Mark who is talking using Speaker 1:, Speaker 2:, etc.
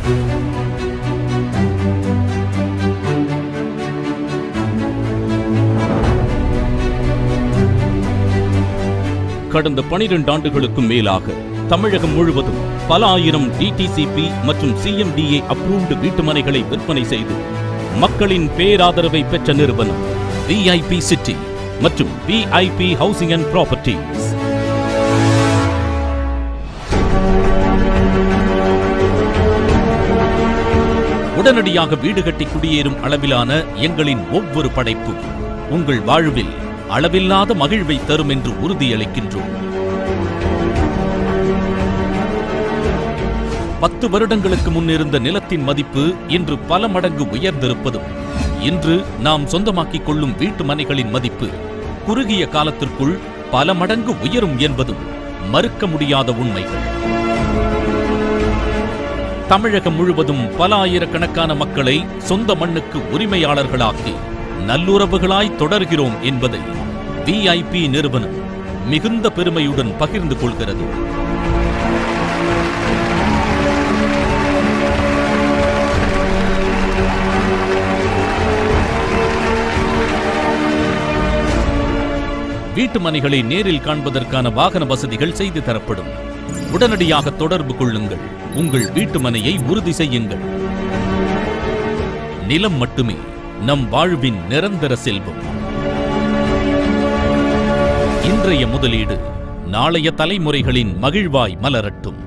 Speaker 1: கடந்த 12 ஆண்டுகளுக்கும் மேலாக தமிழகம் முழுவதும் பல ஆயிரம் டிடிசிபி மற்றும் சிஎம்டிஏ அப்ரூவ்டு வீட்டுமனைகளை விற்பனை செய்து மக்களின் பேராதரவை பெற்ற நிறுவனம் விஐபி சிட்டி மற்றும் விஐபி ஹவுசிங் அண்ட் ப்ராப்பர்ட்டிஸ். உடனடியாக வீடு கட்டி குடியேறும் அளவிலான எங்களின் ஒவ்வொரு படைப்பும் உங்கள் வாழ்வில் அளவில்லாத மகிழ்வை தரும் என்று உறுதியளிக்கின்றோம். 10 வருடங்களுக்கு முன்னிருந்த நிலத்தின் மதிப்பு இன்று பல மடங்கு உயர்ந்திருப்பதும், இன்று நாம் சொந்தமாக்கிக் கொள்ளும் வீட்டு மனைகளின் மதிப்பு குறுகிய காலத்திற்குள் பல மடங்கு உயரும் என்பதும் மறுக்க முடியாத உண்மைகள். தமிழகம் முழுவதும் பல ஆயிரக்கணக்கான மக்களை சொந்த மண்ணுக்கு உரிமையாளர்களாக்கி நல்லுறவுகளாய் தொடர்கிறோம் என்பதை விஐபி நிறுவனம் மிகுந்த பெருமையுடன் பகிர்ந்து கொள்கிறது. வீட்டு மனைகளை நேரில் காண்பதற்கான வாகன வசதிகள் செய்து தரப்படும். உடனடியாக தொடர்பு கொள்ளுங்கள். உங்கள் வீட்டு மனையை உறுதி செய்யுங்கள். நிலம் மட்டுமே நம் வாழ்வின் நிரந்தர செல்வம். இன்றைய முதலீடு நாளைய தலைமுறைகளின் மகிழ்வாய் மலரட்டும்.